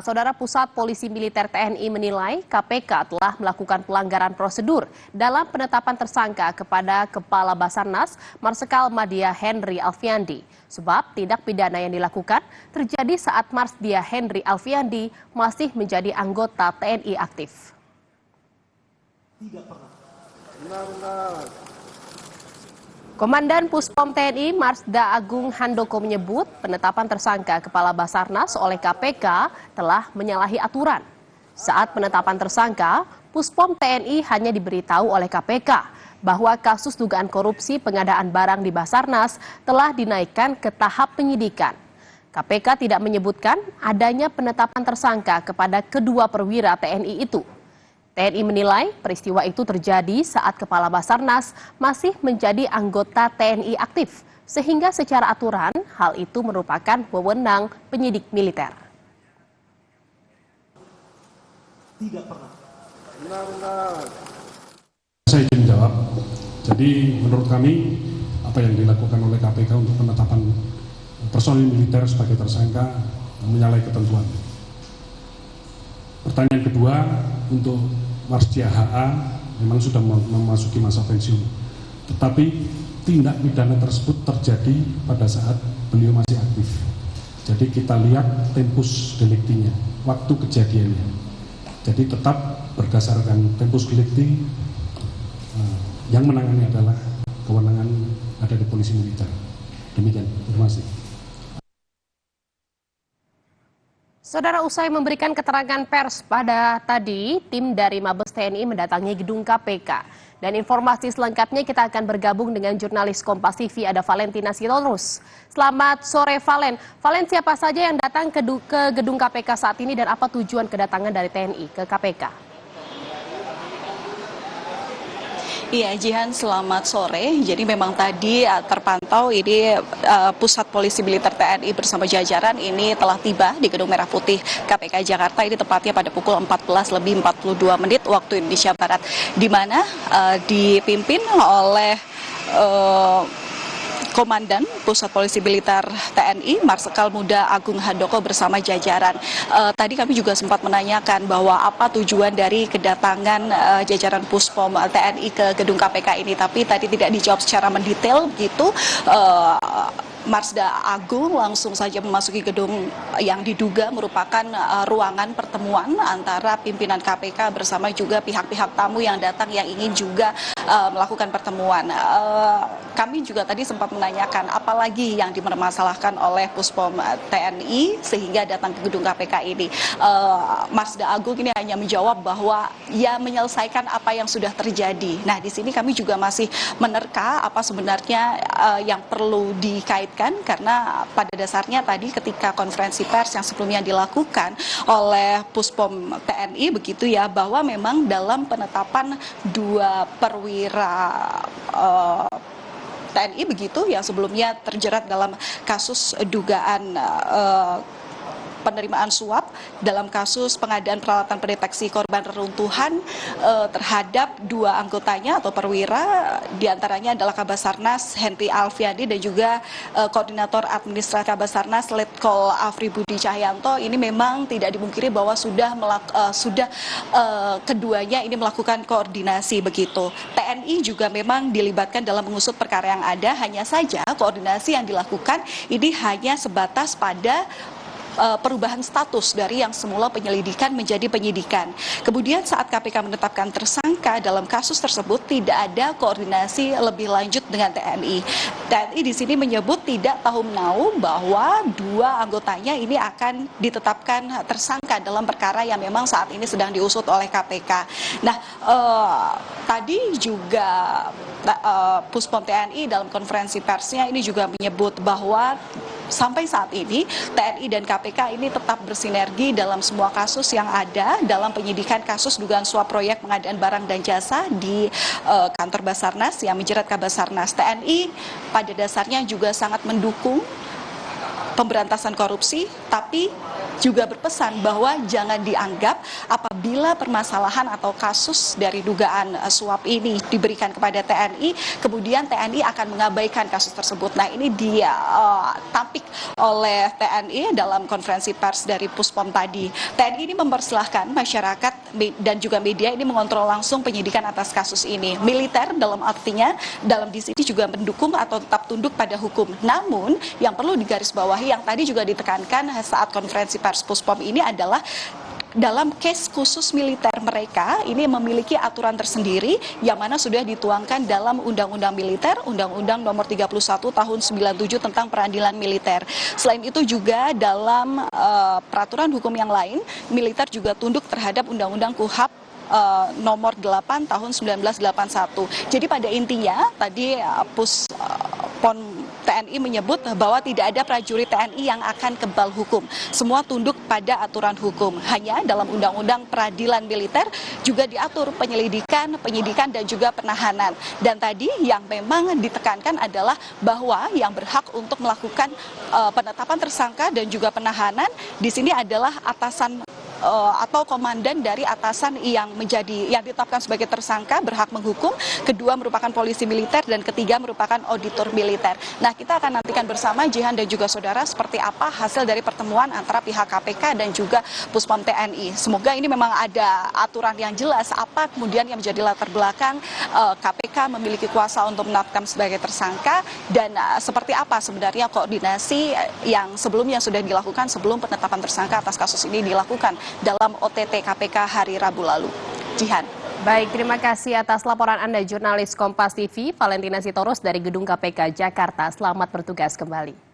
Saudara Pusat Polisi Militer TNI menilai KPK telah melakukan pelanggaran prosedur dalam penetapan tersangka kepada Kepala Basarnas Marsikal Madya Henry Alfiandi. Sebab tindak pidana yang dilakukan terjadi saat Marsdia Henry Alfiandi masih menjadi anggota TNI aktif. Tidak pernah. Benar. Komandan Puspom TNI Marsda Agung Handoko menyebut penetapan tersangka Kepala Basarnas oleh KPK telah menyalahi aturan. Saat penetapan tersangka, Puspom TNI hanya diberitahu oleh KPK bahwa kasus dugaan korupsi pengadaan barang di Basarnas telah dinaikkan ke tahap penyidikan. KPK tidak menyebutkan adanya penetapan tersangka kepada kedua perwira TNI itu. TNI menilai peristiwa itu terjadi saat Kepala Basarnas masih menjadi anggota TNI aktif, sehingga secara aturan hal itu merupakan wewenang penyidik militer. Tidak pernah. Benar. Saya ingin jawab. Jadi menurut kami apa yang dilakukan oleh KPK untuk penetapan personil militer sebagai tersangka menyalahi ketentuan. Pertanyaan kedua, untuk Marsdia HA memang sudah memasuki masa pensiun. Tetapi tindak pidana tersebut terjadi pada saat beliau masih aktif. Jadi kita lihat tempus deliktinya, waktu kejadiannya. Jadi tetap berdasarkan tempus delikti, yang menangani adalah kewenangan ada di Polisi Militer. Demikian, terima kasih. Saudara, usai memberikan keterangan pers pada tadi, tim dari Mabes TNI mendatangi gedung KPK. Dan informasi selengkapnya kita akan bergabung dengan jurnalis Kompas TV, ada Valentina Sitorus. Selamat sore, Valen. Valen, siapa saja yang datang ke gedung KPK saat ini dan apa tujuan kedatangan dari TNI ke KPK? Iya, Jihan, selamat sore. Jadi memang tadi terpantau ini Pusat Polisi Militer TNI bersama jajaran ini telah tiba di Gedung Merah Putih KPK Jakarta. Ini tepatnya pada pukul 14:42 waktu Indonesia Barat, di mana dipimpin oleh Komandan Pusat Polisi Militer TNI Marsikal Muda Agung Handoko bersama jajaran. Tadi kami juga sempat menanyakan bahwa apa tujuan dari kedatangan jajaran Puspom TNI ke gedung KPK ini, tapi tadi tidak dijawab secara mendetail begitu. Marsda Agung langsung saja memasuki gedung yang diduga merupakan ruangan pertemuan antara pimpinan KPK bersama juga pihak-pihak tamu yang datang yang ingin juga melakukan pertemuan. Kami juga tadi sempat menanyakan apalagi yang dipermasalahkan oleh Puspom TNI sehingga datang ke gedung KPK ini. Marsda Agung ini hanya menjawab bahwa ia menyelesaikan apa yang sudah terjadi. Nah, di sini kami juga masih menerka apa sebenarnya yang perlu dikaitkan, karena pada dasarnya tadi ketika konferensi pers yang sebelumnya dilakukan oleh Puspom TNI begitu ya, bahwa memang dalam penetapan dua perwira TNI begitu yang sebelumnya terjerat dalam kasus dugaan penerimaan suap dalam kasus pengadaan peralatan pendeteksi korban reruntuhan terhadap dua anggotanya atau perwira, diantaranya adalah Kabasarnas Henry Alfiandi dan juga Koordinator Administrasi Kabasarnas Letkol Afri Budi Cahyanto. Ini memang tidak dimungkiri bahwa sudah keduanya ini melakukan koordinasi begitu. TNI juga memang dilibatkan dalam mengusut perkara yang ada, hanya saja koordinasi yang dilakukan ini hanya sebatas pada perubahan status dari yang semula penyelidikan menjadi penyidikan. Kemudian saat KPK menetapkan tersangka dalam kasus tersebut tidak ada koordinasi lebih lanjut dengan TNI. TNI di sini menyebut tidak tahu menahu bahwa dua anggotanya ini akan ditetapkan tersangka dalam perkara yang memang saat ini sedang diusut oleh KPK. Nah, tadi juga Puspom TNI dalam konferensi persnya ini juga menyebut bahwa sampai saat ini TNI dan KPK ini tetap bersinergi dalam semua kasus yang ada dalam penyidikan kasus dugaan suap proyek pengadaan barang dan jasa di kantor Basarnas yang menjerat Kabasarnas. TNI pada dasarnya juga sangat mendukung pemberantasan korupsi, tapi juga berpesan bahwa jangan dianggap apabila permasalahan atau kasus dari dugaan suap ini diberikan kepada TNI, kemudian TNI akan mengabaikan kasus tersebut. Nah, ini ditampik oleh TNI dalam konferensi pers dari Puspom tadi. TNI ini mempersilahkan masyarakat dan juga media ini mengontrol langsung penyidikan atas kasus ini. Militer dalam artinya dalam di sini juga mendukung atau tetap tunduk pada hukum. Namun yang perlu digarisbawahi yang tadi juga ditekankan saat konferensi pers Puspom ini adalah dalam case khusus militer mereka ini memiliki aturan tersendiri yang mana sudah dituangkan dalam Undang-Undang Militer, Undang-Undang Nomor 31 Tahun 97 tentang Peradilan Militer. Selain itu juga dalam peraturan hukum yang lain, militer juga tunduk terhadap Undang-Undang KUHP nomor 8 tahun 1981. Jadi pada intinya tadi Puspom TNI menyebut bahwa tidak ada prajurit TNI yang akan kebal hukum. Semua tunduk pada aturan hukum. Hanya dalam Undang-Undang Peradilan Militer juga diatur penyelidikan, penyidikan dan juga penahanan. Dan tadi yang memang ditekankan adalah bahwa yang berhak untuk melakukan penetapan tersangka dan juga penahanan di sini adalah atasan atau komandan dari atasan yang ditetapkan sebagai tersangka berhak menghukum, kedua merupakan polisi militer dan ketiga merupakan auditor militer. Nah, kita akan nantikan bersama Jihan dan juga saudara seperti apa hasil dari pertemuan antara pihak KPK dan juga Puspom TNI. Semoga ini memang ada aturan yang jelas apa kemudian yang menjadi latar belakang KPK memiliki kuasa untuk menetapkan sebagai tersangka dan seperti apa sebenarnya koordinasi yang sebelumnya sudah dilakukan sebelum penetapan tersangka atas kasus ini dilakukan dalam OTT KPK hari Rabu lalu. Jihan. Baik, terima kasih atas laporan Anda jurnalis Kompas TV, Valentina Sitorus dari Gedung KPK Jakarta. Selamat bertugas kembali.